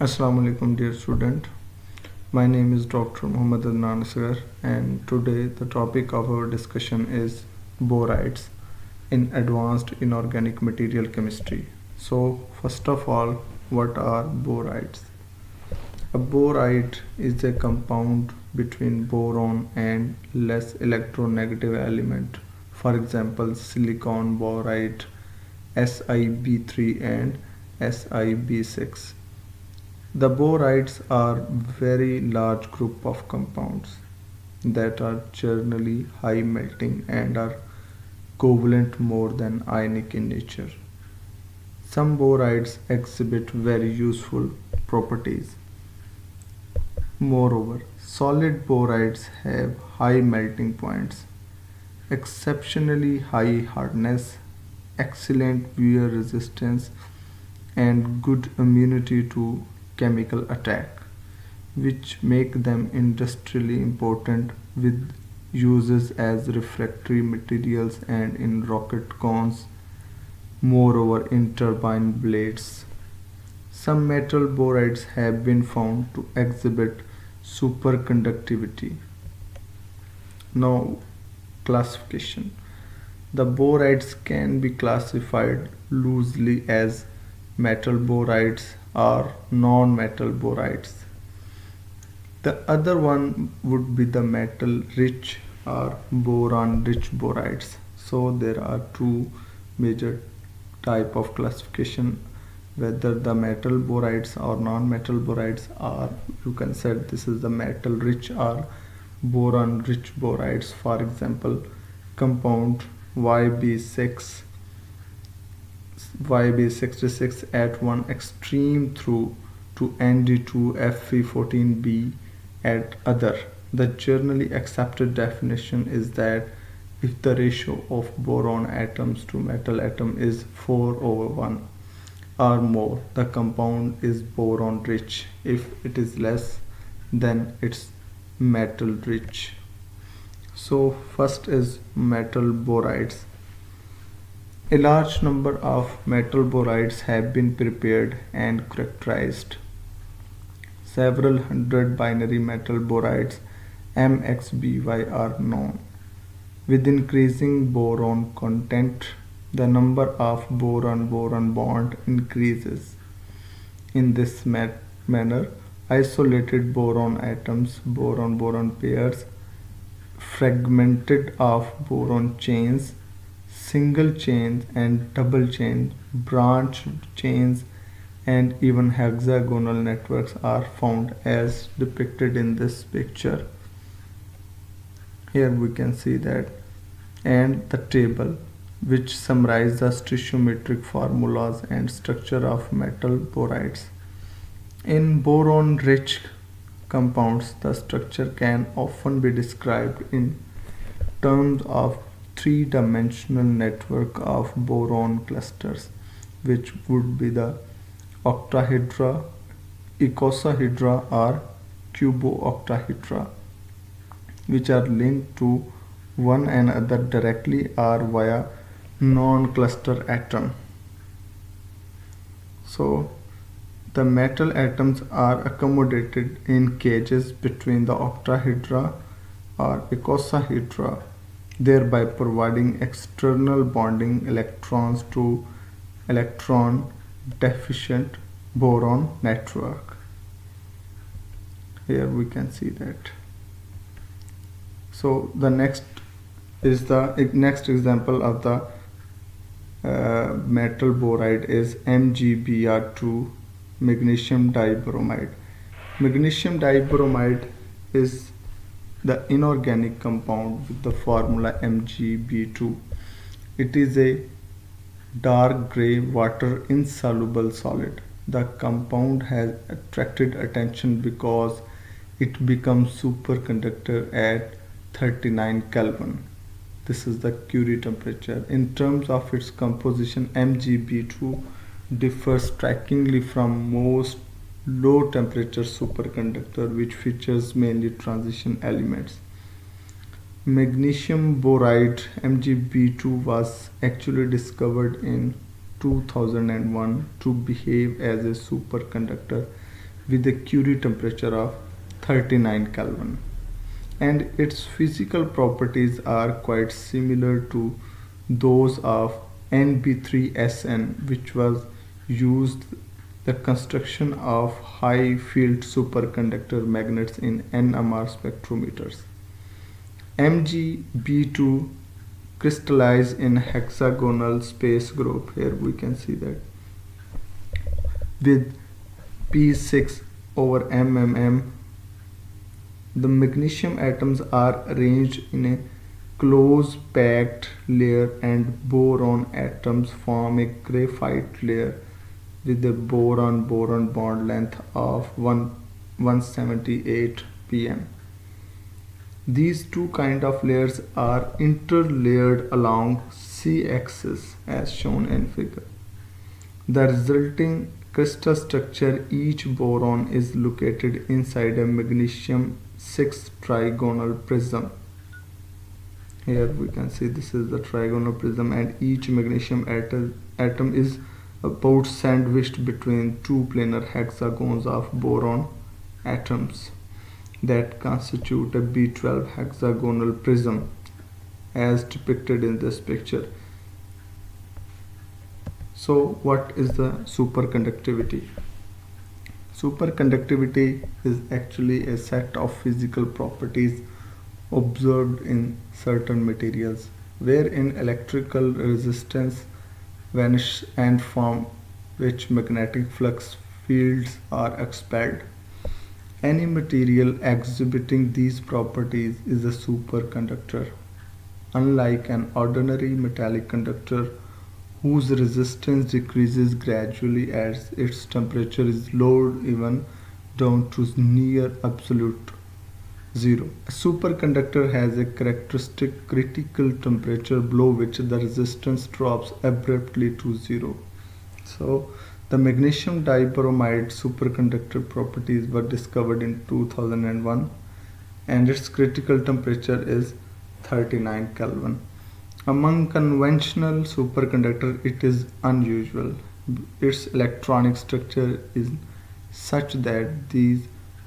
Assalamu alaikum dear student. My name is Dr. Muhammad Adnan Asghar and today the topic of our discussion is borides in advanced inorganic material chemistry. So first of all, what are borides? A boride is a compound between boron and less electronegative element. For example, silicon boride, SiB3 and SiB6. The borides are very large group of compounds that are generally high melting and are covalent more than ionic in nature. Some borides exhibit very useful properties. Moreover, solid borides have high melting points, exceptionally high hardness, excellent wear resistance, and good immunity to chemical attack, which make them industrially important with uses as refractory materials and in rocket cones, moreover in turbine blades. Some metal borides have been found to exhibit superconductivity. Now, classification. The borides can be classified loosely as metal borides or non-metal borides. The other one would be the metal rich or boron rich borides. So there are two major type of classification, whether the metal borides or non-metal borides, or you can say this is the metal rich or boron rich borides. For example, compound YB66 at one extreme through to Nd2Fe14b at other. The generally accepted definition is that if the ratio of boron atoms to metal atom is 4/1 or more, the compound is boron rich. If it is less, then it's metal rich. So first is metal borides. A large number of metal borides have been prepared and characterized. Several hundred binary metal borides MXBY are known. With increasing boron content, the number of boron-boron bond increases. In this manner, isolated boron atoms, boron-boron pairs, fragmented of boron chains, single chains and double chains, branch chains, and even hexagonal networks are found as depicted in this picture. Here we can see that, and the table which summarizes the stoichiometric formulas and structure of metal borides. In boron rich compounds, the structure can often be described in terms of three-dimensional network of boron clusters, which would be the octahedra, icosahedra or cubooctahedra, which are linked to one another directly or via non-cluster atom. So the metal atoms are accommodated in cages between the octahedra or icosahedra, thereby providing external bonding electrons to electron deficient boron network. Here we can see that. So the next example of the metal boride is MgBr2, magnesium dibromide. Magnesium dibromide is the inorganic compound with the formula Mgb2. It is a dark gray water insoluble solid. The compound has attracted attention because it becomes superconductor at 39 Kelvin. This is the Curie temperature. In terms of its composition, Mgb2 differs strikingly from most low temperature superconductor, which features mainly transition elements. Magnesium boride Mgb2 was actually discovered in 2001 to behave as a superconductor with a Curie temperature of 39 Kelvin. And its physical properties are quite similar to those of Nb3SN, which was used the construction of high field superconductor magnets in NMR spectrometers. Mgb2 crystallize in hexagonal space group. Here we can see that with P6 over MMM. The magnesium atoms are arranged in a close packed layer and boron atoms form a graphite layer with a boron-boron bond length of 178 pm. These two kind of layers are interlayered along C-axis as shown in figure. The resulting crystal structure, each boron is located inside a magnesium 6 trigonal prism. Here we can see this is the trigonal prism, and each magnesium atom is about sandwiched between two planar hexagons of boron atoms that constitute a B12 hexagonal prism as depicted in this picture. So what is the superconductivity? Superconductivity is actually a set of physical properties observed in certain materials wherein electrical resistance vanish and from which magnetic flux fields are expelled. Any material exhibiting these properties is a superconductor, unlike an ordinary metallic conductor whose resistance decreases gradually as its temperature is lowered even down to near absolute zero. A superconductor has a characteristic critical temperature below which the resistance drops abruptly to zero. So the magnesium dibromide superconductor properties were discovered in 2001 and its critical temperature is 39 Kelvin. Among conventional superconductors, it is unusual. Its electronic structure is such that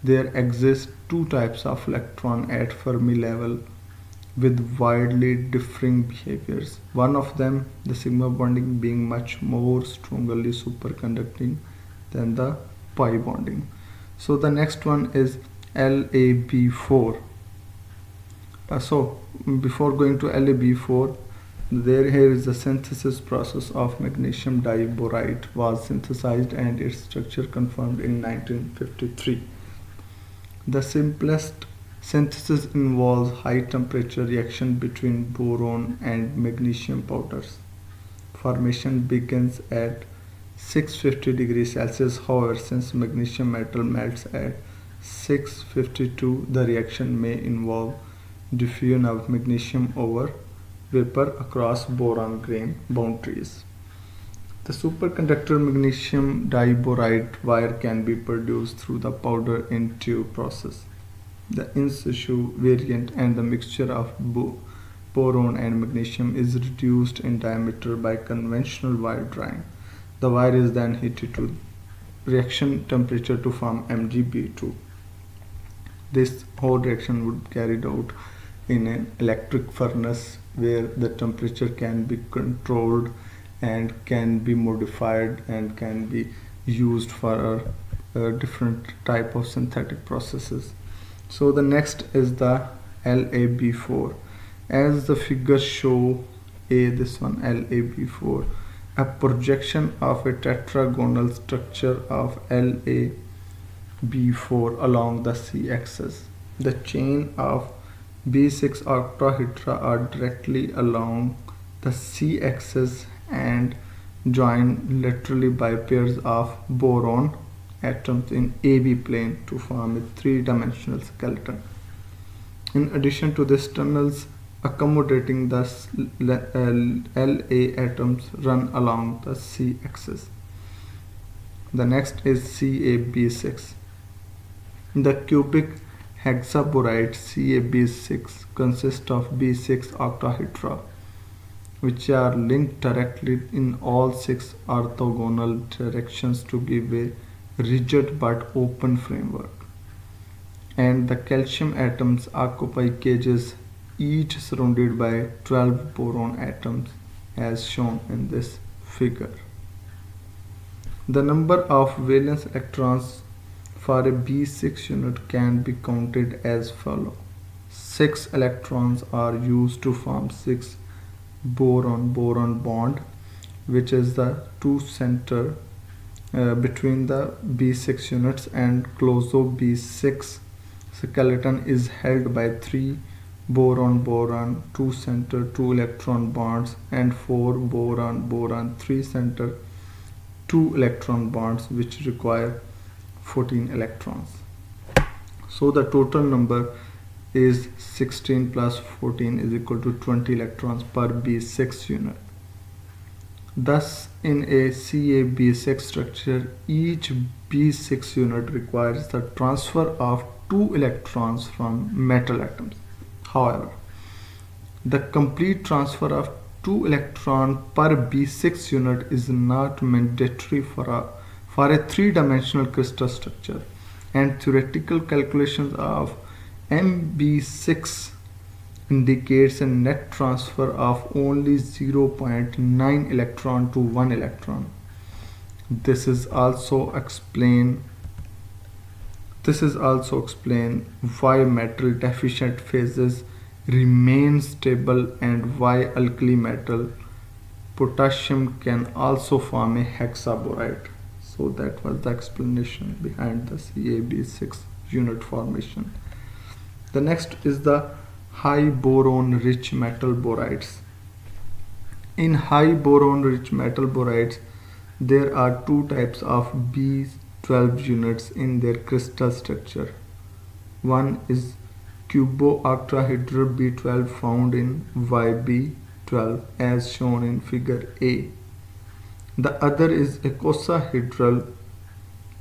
there exist two types of electron at Fermi level with widely differing behaviors. One of them, the sigma bonding, being much more strongly superconducting than the pi bonding. So the next one is LaB4. So before going to LaB4, here is the synthesis process of magnesium diboride was synthesized and its structure confirmed in 1953. The simplest synthesis involves high temperature reaction between boron and magnesium powders. Formation begins at 650 degrees Celsius. However, since magnesium metal melts at 652, the reaction may involve diffusion of magnesium over vapor across boron grain boundaries. The superconductor magnesium diboride wire can be produced through the powder in tube process. The in situ variant and the mixture of boron and magnesium is reduced in diameter by conventional wire drying. The wire is then heated to reaction temperature to form Mgb2. This whole reaction would be carried out in an electric furnace where the temperature can be controlled and can be modified and can be used for a different type of synthetic processes. So the next is the LaB4. As the figures show, this one LaB4, a projection of a tetragonal structure of LaB4 along the C-axis. The chain of B6 octahedra are directly along the C-axis and joined laterally by pairs of boron atoms in AB plane to form a three-dimensional skeleton. In addition to this, tunnels accommodating the La atoms run along the C-axis. The next is CaB6. The cubic hexaboride CaB6 consists of B6 octahedra, which are linked directly in all 6 orthogonal directions to give a rigid but open framework. And the calcium atoms occupy cages, each surrounded by 12 boron atoms as shown in this figure. The number of valence electrons for a B6 unit can be counted as follows. 6 electrons are used to form 6 boron-boron bond, which is the two center between the B6 units, and closure B6 skeleton is held by 3 boron-boron 2 center 2 electron bonds and 4 boron-boron 3 center 2 electron bonds, which require 14 electrons. So the total number is 16 plus 14 is equal to 20 electrons per B6 unit. Thus, in a CaB6 structure, each B6 unit requires the transfer of 2 electrons from metal atoms. However, the complete transfer of 2 electrons per B6 unit is not mandatory for a three-dimensional crystal structure, and theoretical calculations of MB6 indicates a net transfer of only 0.9 electron to 1 electron. This is also explain why metal deficient phases remain stable and why alkali metal potassium can also form a hexaboride. So that was the explanation behind the CaB6 unit formation. The next is the high boron rich metal borides. In high boron rich metal borides, there are two types of B12 units in their crystal structure. One is cubo-octahedral B12 found in YB12 as shown in figure A. The other is icosahedral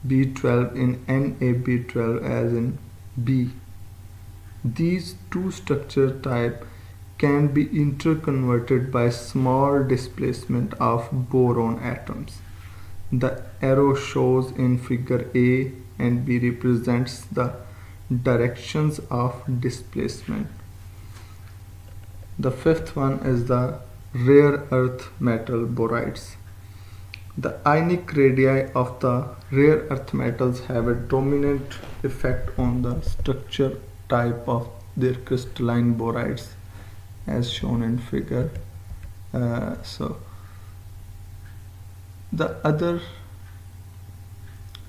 B12 in NaB12 as in B. These two structure types can be interconverted by small displacement of boron atoms. The arrow shows in figure A and B represents the directions of displacement. The fifth one is the rare earth metal borides. The ionic radii of the rare earth metals have a dominant effect on the structure type of their crystalline borides as shown in figure.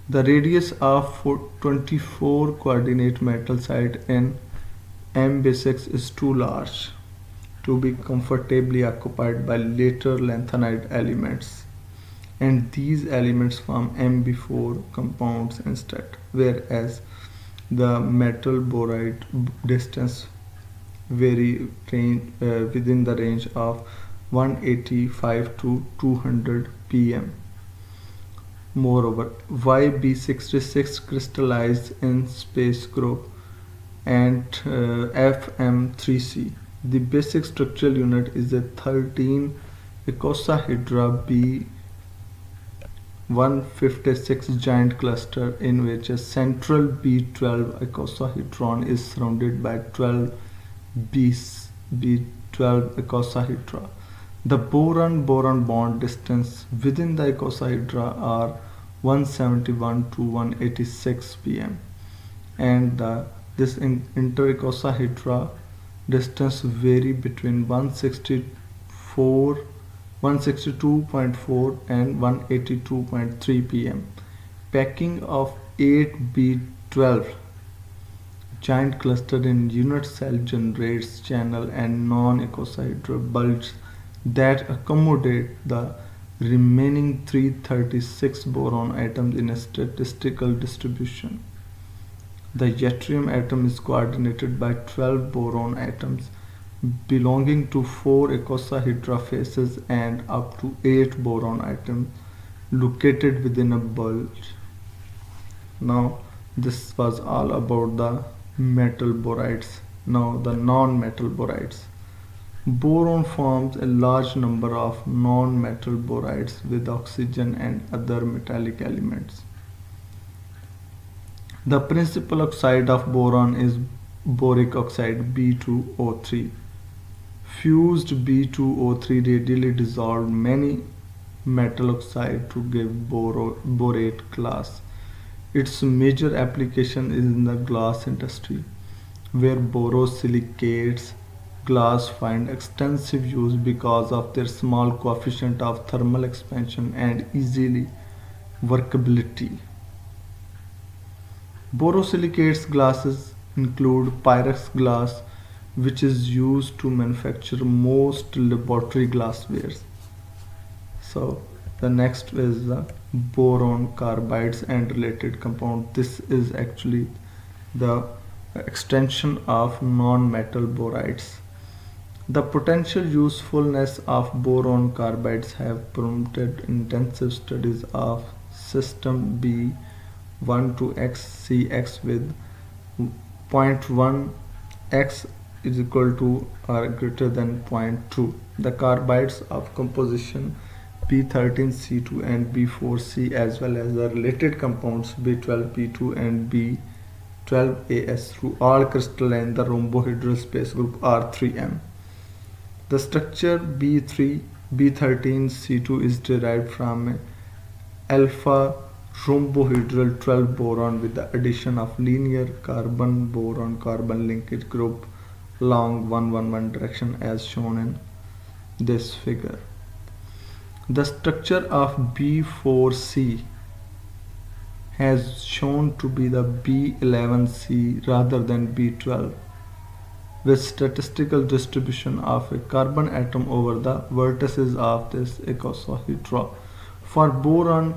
The radius of 24 coordinate metal site in MB6 is too large to be comfortably occupied by later lanthanide elements, and these elements form MB4 compounds instead, whereas the metal boride distance vary within the range of 185 to 200 pm. Moreover, YB66 crystallized in space group and FM3C. The basic structural unit is a 13 icosahedra B156 giant cluster in which a central B12 icosahedron is surrounded by 12 B12 icosahedra. The boron-boron bond distance within the icosahedra are 171 to 186 pm, and this inter-icosahedra distance vary between 162.4 and 182.3 pm. Packing of 8B12 giant cluster in unit cell generates channel and non-icosahedral bulges that accommodate the remaining 336 boron atoms in a statistical distribution. The yttrium atom is coordinated by 12 boron atoms belonging to 4 icosahedra faces and up to 8 boron atoms located within a bulge. Now this was all about the metal borides. Now the non-metal borides. Boron forms a large number of non-metal borides with oxygen and other metallic elements. The principal oxide of boron is boric oxide B2O3. Fused B2O3 readily dissolved many metal oxide to give borate glass. Its major application is in the glass industry, where borosilicates glass find extensive use because of their small coefficient of thermal expansion and easily workability. Borosilicates glasses include Pyrex glass, which is used to manufacture most laboratory glasswares. So the next is the boron carbides and related compound. This is actually the extension of non-metal borides. The potential usefulness of boron carbides have prompted intensive studies of system B 1 to XCX with 0.1 x is equal to or greater than zero point 0.2. The carbides of composition B13C2 and B4C as well as the related compounds B12P2 and B12AS through all crystalline the rhombohedral space group R3M. The structure B13C2 is derived from alpha rhombohedral 12 boron with the addition of linear carbon boron carbon linkage group along 111 direction as shown in this figure. The structure of B4C has shown to be the B11C rather than B12 with statistical distribution of a carbon atom over the vertices of this icosahedra. For boron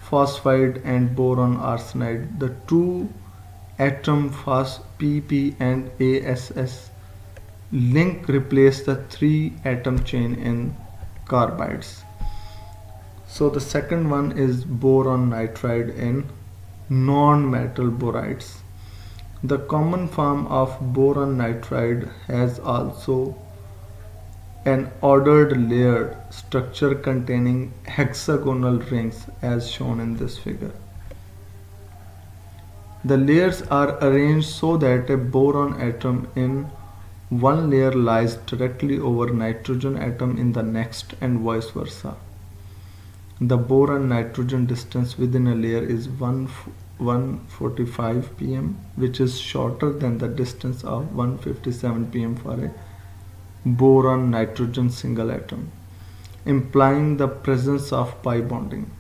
phosphide and boron arsenide, the two atom PP and ASS link replace the 3 atom chain in carbides. So the second one is boron nitride in non-metal borides. The common form of boron nitride has also an ordered layered structure containing hexagonal rings as shown in this figure. The layers are arranged so that a boron atom in one layer lies directly over nitrogen atom in the next and vice versa. The boron nitrogen distance within a layer is 145 pm, which is shorter than the distance of 157 pm for a boron nitrogen single atom, implying the presence of pi bonding.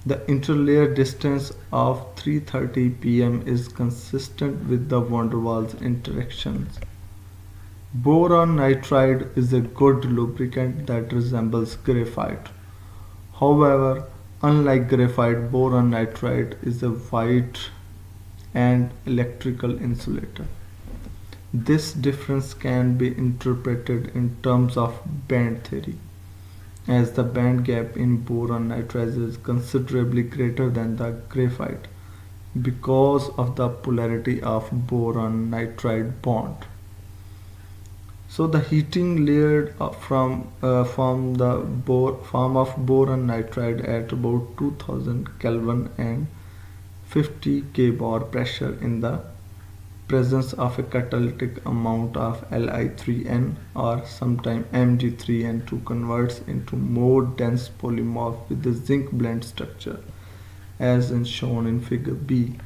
The interlayer distance of 330 pm is consistent with the van der Waals interactions. Boron nitride is a good lubricant that resembles graphite. However, unlike graphite, boron nitride is a white and electrical insulator. This difference can be interpreted in terms of band theory, as the band gap in boron nitride is considerably greater than the graphite because of the polarity of boron nitride bond. So the heating layered from of boron nitride at about 2000 Kelvin and 50 kbar pressure in the presence of a catalytic amount of Li3N or sometime Mg3N2 converts into more dense polymorph with the zinc blende structure as in shown in figure B.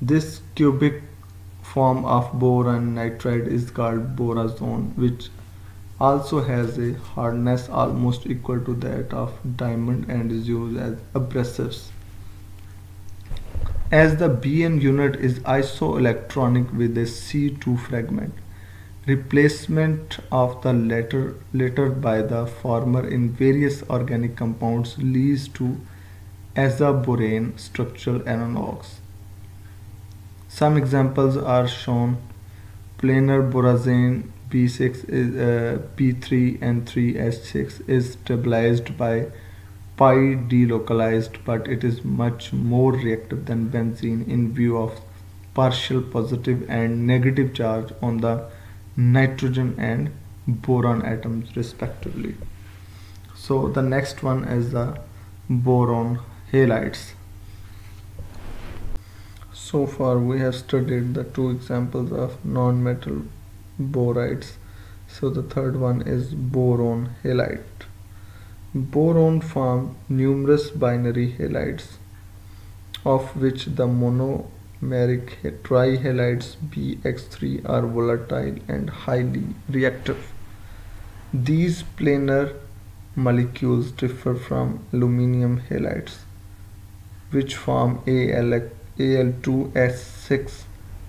This cubic form of boron nitride is called borazone, which also has a hardness almost equal to that of diamond and is used as abrasives. As the Bn unit is isoelectronic with a C2 fragment, replacement of the latter by the former in various organic compounds leads to azaborane structural analogues. Some examples are shown. Planar borazane B6 is P3 and 3H6 is stabilized by pi delocalized, but it is much more reactive than benzene in view of partial positive and negative charge on the nitrogen and boron atoms respectively. So the next one is the boron halides. So far we have studied the two examples of non-metal borides. So the third one is boron halide. Boron form numerous binary halides, of which the monomeric trihalides BX3 are volatile and highly reactive. These planar molecules differ from aluminum halides, which form Al2S6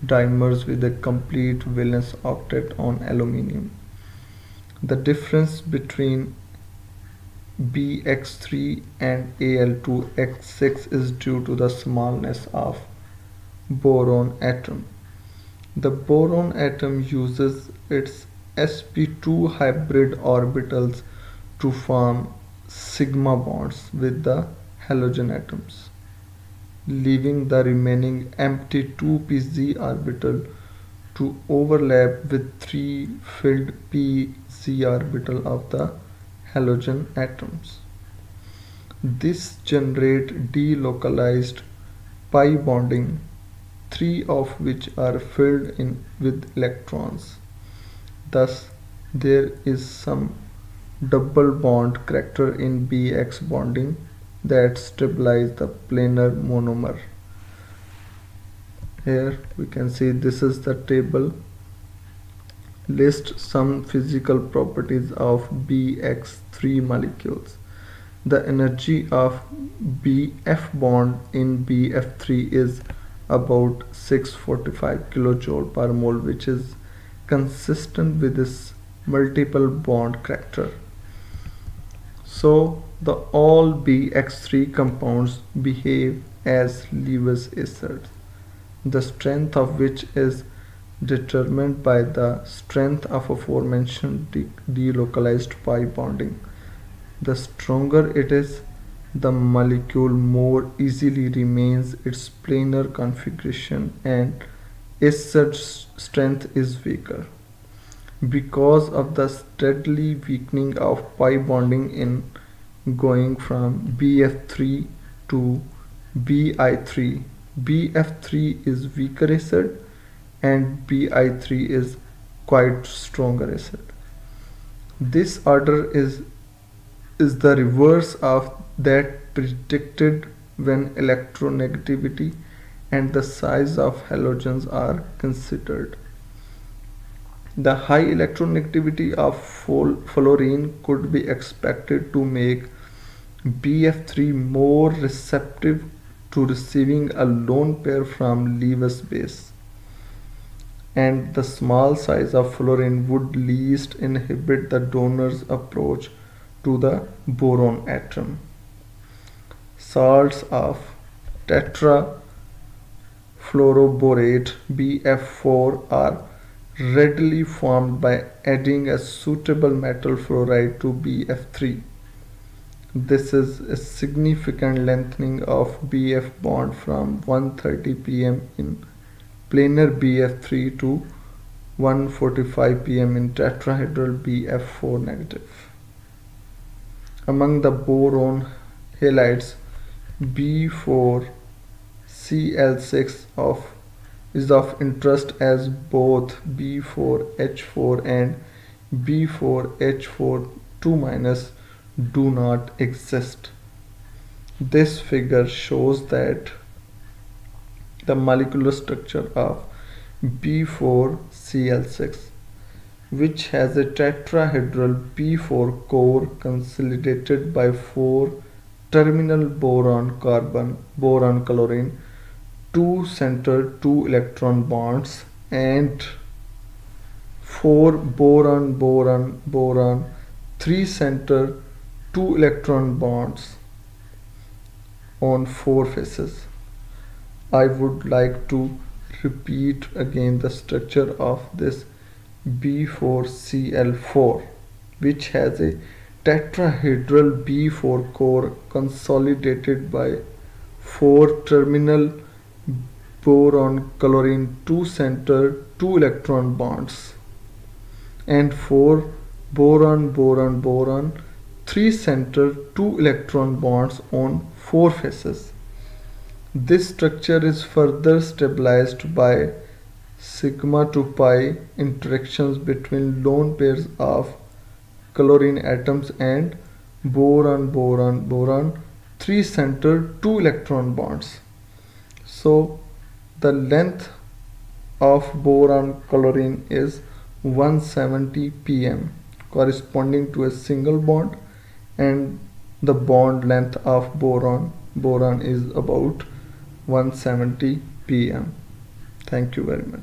dimers with a complete valence octet on aluminum. The difference between BX3 and Al2X6 is due to the smallness of boron atom. The boron atom uses its sp2 hybrid orbitals to form sigma bonds with the halogen atoms, leaving the remaining empty 2pz orbital to overlap with 3 filled pz orbital of the halogen atoms. This generates delocalized pi bonding, 3 of which are filled in with electrons. Thus, there is some double bond character in BX bonding that stabilize the planar monomer. Here we can see this is the table. List some physical properties of BX3 molecules. The energy of BF bond in BF3 is about 645 kilojoule per mole, which is consistent with this multiple bond character. So the all BX3 compounds behave as Lewis acids, the strength of which is determined by the strength of aforementioned delocalized pi bonding. The stronger it is, the molecule more easily remains its planar configuration and acid strength is weaker. Because of the steadily weakening of pi bonding in going from BF3 to BI3, BF3 is weaker acid and BI3 is quite stronger acid. This order is the reverse of that predicted when electronegativity and the size of halogens are considered. The high electronegativity of fluorine could be expected to make BF3 more receptive to receiving a lone pair from Lewis base, and the small size of fluorine would least inhibit the donor's approach to the boron atom. Salts of tetrafluoroborate BF4 are readily formed by adding a suitable metal fluoride to BF3. This is a significant lengthening of BF bond from 130 pm in planar BF3 to 145 pm in tetrahedral BF4 negative. Among the boron halides, B4Cl6 is of interest as both B4H4 and B4H4 do not exist. This figure shows that the molecular structure of B4Cl6, which has a tetrahedral B4 core consolidated by 4 terminal boron chlorine, 2 center 2 electron bonds, and 4 boron 3 center 2 electron bonds on 4 faces. I would like to repeat again the structure of this B4Cl4, which has a tetrahedral B4 core consolidated by 4 terminal boron chlorine 2 center 2 electron bonds, and 4 boron 3 center 2 electron bonds on 4 faces. This structure is further stabilized by sigma to pi interactions between lone pairs of chlorine atoms and boron 3 center 2 electron bonds. So the length of boron chlorine is 170 pm corresponding to a single bond, and the bond length of boron is about 170 pm. Thank you very much.